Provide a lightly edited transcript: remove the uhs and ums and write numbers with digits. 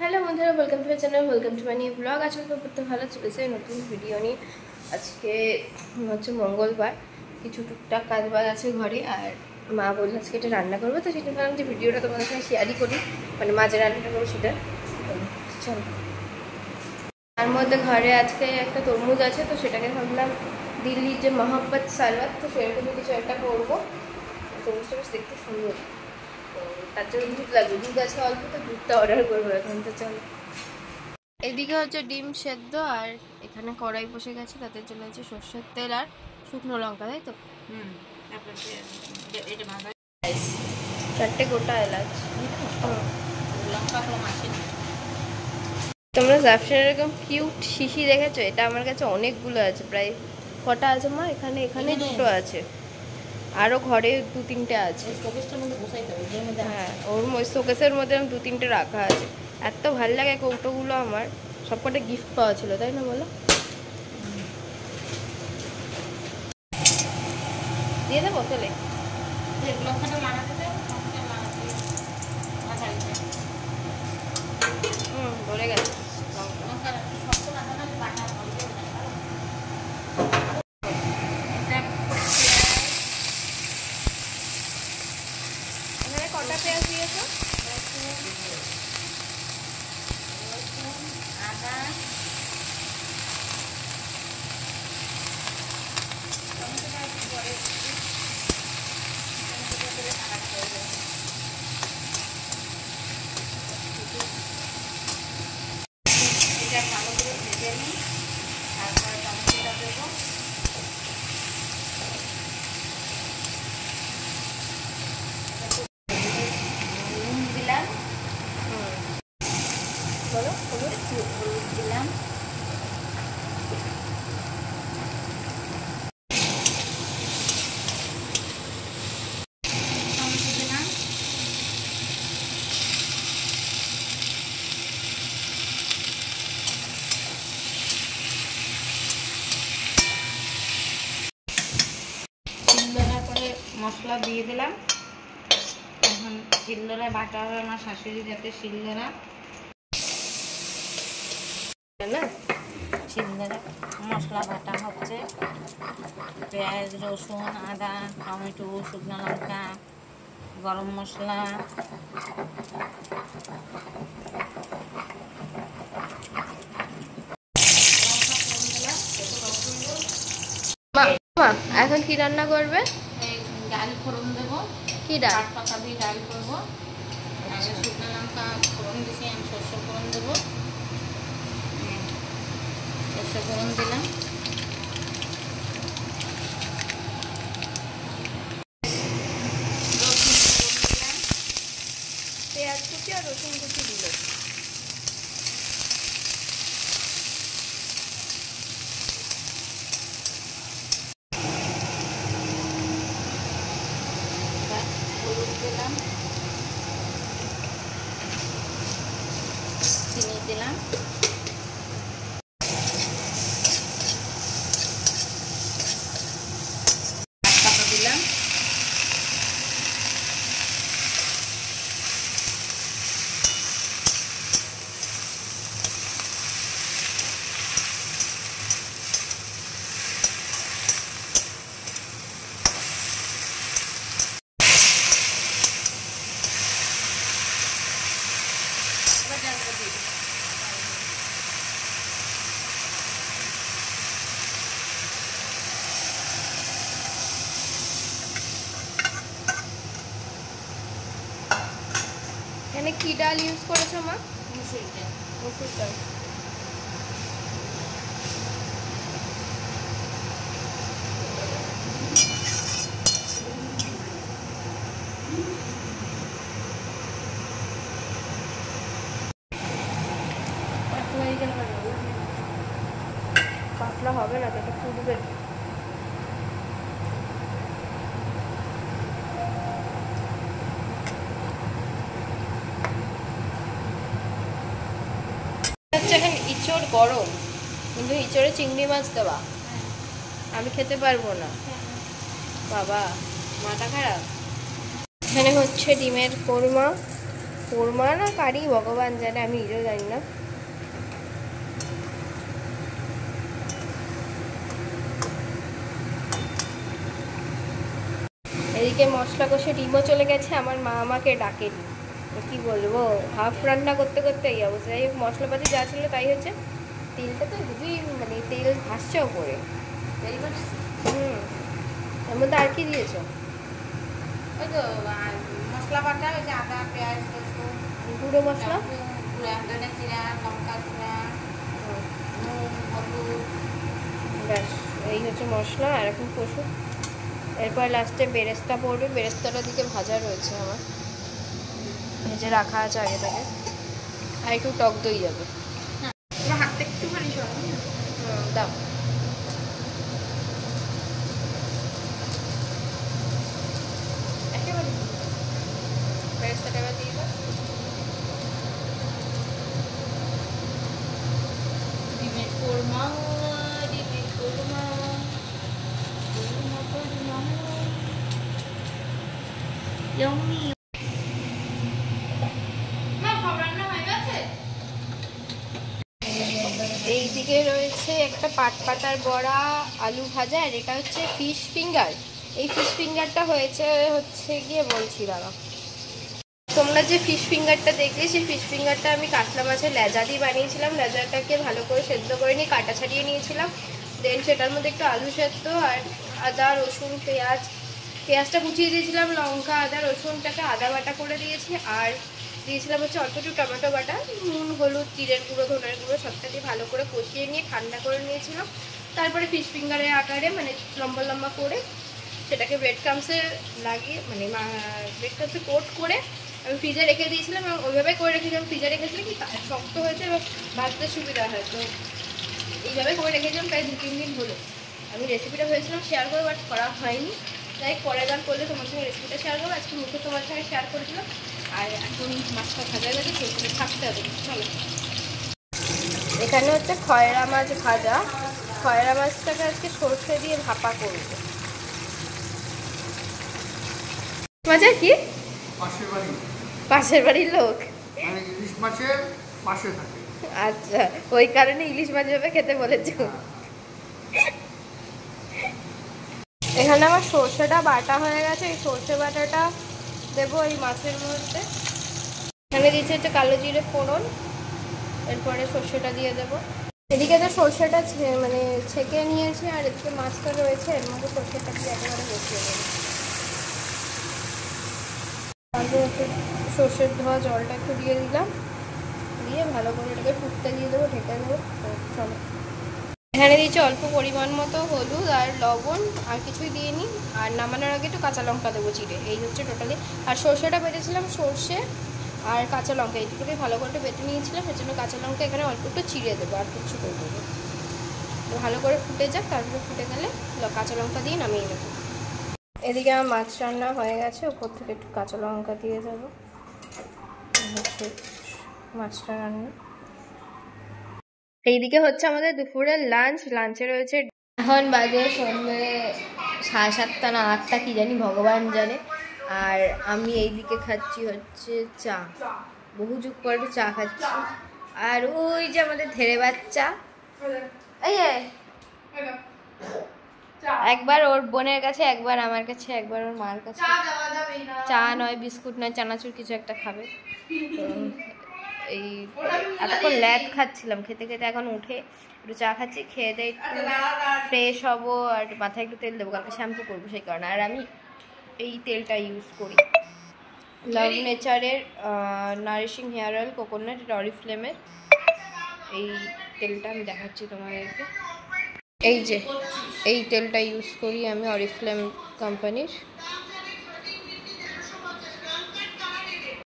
Hello বন্ধুরা, welcome to my channel, welcome to my new blog. আজকে করতে ভালো চলেছে নতুন ভিডিও নিয়ে। আজকে হচ্ছে মঙ্গলবার, কিছু টুকটাক কাজ বাজ আছে ঘরে, আর মা বললো আজকে এটা রান্না করবো, তো সেটা ভাবলাম যে ভিডিওটা তোমাদের সঙ্গে শেয়ারই করি, মানে মা যে রান্নাটা করবো সেটা। চলো, তার মধ্যে ঘরে আজকে একটা তরমুজ আছে, তো সেটাকে ভাবলাম দিল্লির যে মহব্বত সালাদ, তো সেরকমই কিছু একটা করবো। তরমুজটা বেশ দেখতে সুন্দর, তো তার জন্য দুধ লাগবে। দুধ আছে অল্প, তো দুধটা অর্ডার করবো এখন। তো চলো, এদিকে হচ্ছে ডিম সেদ্ধ, আর এখানে কড়াই বসে গেছে, তাতে চলে যাচ্ছে সর্ষের তেল আর শুকনো লঙ্কা, তাই তো? চারটে গোটা এলাচ। তোমরা জাফরানের এরকম কিউট শিশি দেখেছো? এটা আমার কাছে অনেকগুলো আছে, প্রায় কটা আছে মা? এখানে এখানে দুটো আছে, আরও ঘরে দু তিনটে আছে। হ্যাঁ, ওর শোকেসের মধ্যে দু তিনটে রাখা আছে। এত ভালো লাগে কৌটোগুলো আমার, সবকটা গিফট পাওয়া ছিল, তাই না বলো? দিয়ে দেবো তেলে? বলে গেছে এখানে কটা পেঁয়াজ দিয়েছো? আদা, এটা ভালো করে ভেজে নিই, তারপরে টমেটোটা দেবো। নুন দিলাম, বলো হলুদ। হলুদ দিলাম, টমেটো দিলাম, চিল্লোড়া করে মশলা দিয়ে দিলাম। এখন চিল্লোড়া বাটা হবে আমার শাশুড়ি, যাতে শিলনোড়া না, চিল্লোড়া মশলা বাটা হচ্ছে। পেঁয়াজ, রসুন, আদা, টমেটো, শুকনো লঙ্কা, গরম মশলা, মা এখন কি রান্না করবে? ডাল ফোড়ন দেবো। কি ডাল? পাতা দিয়ে ডাল করবো। আগে শুকনো লঙ্কা ফোড়ন দিয়েছি, আমি সর্ষে ফোড়ন দেবো। সর্ষে ফোড়ন দিলাম, পেঁয়াজ কুচি আর রসুন কুচি দিল। হলুদ দিলাম, চিনি দিলাম, পাতা দিলাম, এবার ডালটা দিয়ে দিই। এখানে কি ডাল ইউজ করেছো মা? মুসুর ডাল। মসুর ডাল। পাতলা হবে না, তো এটা ফুটবে। হচ্ছে এখন ইঁচড় গরম, কিন্তু ইঁচড়ে চিংড়ি মাছ দেওয়া, আমি খেতে পারবো না বাবা, মাথা খারাপ। এখানে হচ্ছে ডিমের কোরমা, কোরমা না কারি ভগবান জানে, আমি নিজেও জানি না। এদিকে মশলা কষে ডিমও চলে গেছে, আমার মা আমাকে ডাকেনি, কি বলবো, হাফ রান্না করতে করতে এই অবস্থা। যাই হোক, মশলাপাতি যা ছিল তাই হচ্ছে। তেলটা তো হেভি, মানে তেল ভাসছে ওপরে। এর মধ্যে আর কি দিয়েছো? ওই তো মশলা বাটা, ওই যে আদা পেঁয়াজ রসুন, গুঁড়ো মশলা, ধনে জিরা লঙ্কা গুঁড়া, নুন হলুদ, ব্যাস এই হচ্ছে মশলা। আর এখন কষু, এরপর লাস্টে বেরেস্তা পড়বে। বেরেস্তাটা দিকে ভাজা রয়েছে আমার, ভেজে রাখা আছে আগে থেকে। আর একটু টক দই যাবে। হাতটা একটুখানি সরানো। দাও। একেবারে বেরেস্তাটা এবার দিয়ে দাও। ডিমের কোরমা, ডিমের কোরমা, কোরমা কোরমা, ইয়াম্মি। না, সব রান্না হয়ে গেছে। এইদিকে রয়েছে একটা পাট পাতার বড়া, আলু ভাজা, আর এটা হচ্ছে ফিশ ফিঙ্গার। এই ফিশ ফিঙ্গারটা হচ্ছে গিয়ে বলছি, দাঁড়া। তোমরা যে ফিশ ফিঙ্গারটা দেখলে, সেই ফিশ ফিঙ্গারটা আমি কাতলা মাছের লেজা দিয়ে বানিয়েছিলাম। লেজাটাকে ভালো করে সেদ্ধ করে নিয়ে কাটা ছাড়িয়ে নিয়েছিলাম। দেন সেটার মধ্যে একটু আলু সেদ্ধ আর আদা রসুন পেঁয়াজটা কুচিয়ে দিয়েছিলাম, লঙ্কা আদা রসুনটাকে আদা বাটা করে দিয়েছি, আর দিয়েছিলাম হচ্ছে অল্প একটু টমেটো বাটা, নুন হলুদ জিরের গুঁড়ো ধনের গুঁড়ো সবটা দিয়ে ভালো করে কষিয়ে নিয়ে ঠান্ডা করে নিয়েছিলাম। তারপরে ফিশ ফিঙ্গারের আকারে, মানে লম্বা লম্বা করে সেটাকে ব্রেড ক্রামসে লাগিয়ে, মানে ব্রেড ক্রামসে কোট করে আমি ফ্রিজে রেখে দিয়েছিলাম। এবং ওইভাবে করে রেখেছিলাম, ফ্রিজে রেখেছিলাম কি শক্ত হয়েছে এবং ভাজতে সুবিধা হয়। তো এইভাবে করে রেখেছিলাম প্রায় 2-3 দিন হলো। আমি রেসিপিটা ভেবেছিলাম শেয়ার করবো, বাট করা হয়নি। তাই পরে গান করলে তোমার সঙ্গে রেসিপিটা শেয়ার করবো। আজকে মুখে তোমার সঙ্গে শেয়ার করেছিলাম। আর এখন মাছটা ভাজা গেছে, সেখানে থাকতে হবে। চলো, এখানে হচ্ছে খয়রা মাছ ভাজা। খয়রা মাছটাকে আজকে সর্ষে দিয়ে ভাপা করবো। মজা কি? পাশের বাড়ির লোক, মানে ইলিশ মাছের পাশে থাকে। আচ্ছা, ওই কারণে ইলিশ মাছ ভাবে খেতে বলেছো। এখানে আমার সর্ষেটা বাটা হয়ে গেছে। এই সর্ষে বাটাটা দেবো এই মাছের মধ্যে। এখানে দিচ্ছে হচ্ছে কালো জিরে ফোড়ন, এরপরে সর্ষেটা দিয়ে দেবো। এদিকে তো সর্ষেটা মানে ছেঁকে নিয়েছি, আর এদিকে মাছটা রয়েছে, এর মধ্যে সর্ষেটা দিয়ে একেবারে বসিয়ে দেবো। তারপরে একটু সর্ষের ধোয়া জলটা একটু দিয়ে দিলাম, দিয়ে ভালো করে এটাকে ফুটতে দিয়ে দেবো, ঢেকে দেবো। চলো, এখানে দিয়েছি অল্প পরিমাণ মতো হলুদ আর লবণ, আর কিছুই দিইনি। আর নামানোর আগে একটু কাঁচা লঙ্কা দেবো চিড়ে। এই হচ্ছে টোটালি। আর সর্ষেটা বেটেছিলাম, সর্ষে আর কাঁচা লঙ্কা এই দুটোকে ভালো করে বেটে নিয়েছিলাম, এর জন্য কাঁচা লঙ্কা এখানে অল্প একটু চিড়ে দেবো, আর কিছু করে দেবো। ভালো করে ফুটে যাক, তারপরে ফুটে গেলে কাঁচা লঙ্কা দিয়ে নামিয়ে দেবো। এদিকে আমার মাছ রান্না হয়ে গেছে, উপর থেকে একটু কাঁচা লঙ্কা দিয়ে দেবো। হচ্ছে মাছটা রান্না। এইদিকে হচ্ছে আমাদের দুপুরের লাঞ্চে রয়েছে, এখন বাজে সন্ধ্যে 7:30 না 8টা কি জানি, ভগবান জানে। আর আমি এইদিকে খাচ্ছি হচ্ছে চা, বহু যুগ পরে চা খাচ্ছি। আর ওই যে আমাদের ধেড়ে বাচ্চা, এই একবার ওর বোনের কাছে, একবার আমার কাছে, একবার ওর মার কাছে। চা নয়, বিস্কুট নয়, চানাচুর কিছু একটা খাবে। এই এতক্ষণ ল্যাদ খাচ্ছিলাম, খেতে খেতে এখন উঠে একটু চা খাচ্ছি। খেয়ে দিয়ে একটু ফ্রেশ হবো, আর মাথায় একটু তেল দেবো, কালকে শ্যাম্পু করবো সেই কারণে। আর আমি এই তেলটা ইউজ করি, লাভ নেচারের নারিশিং হেয়ার অয়েল কোকোনাট, অরিফ্লেমের। এই তেলটা আমি দেখাচ্ছি তোমাদেরকে। এই যে এই তেলটা ইউজ করি আমি, অরিফ্লেম কোম্পানির।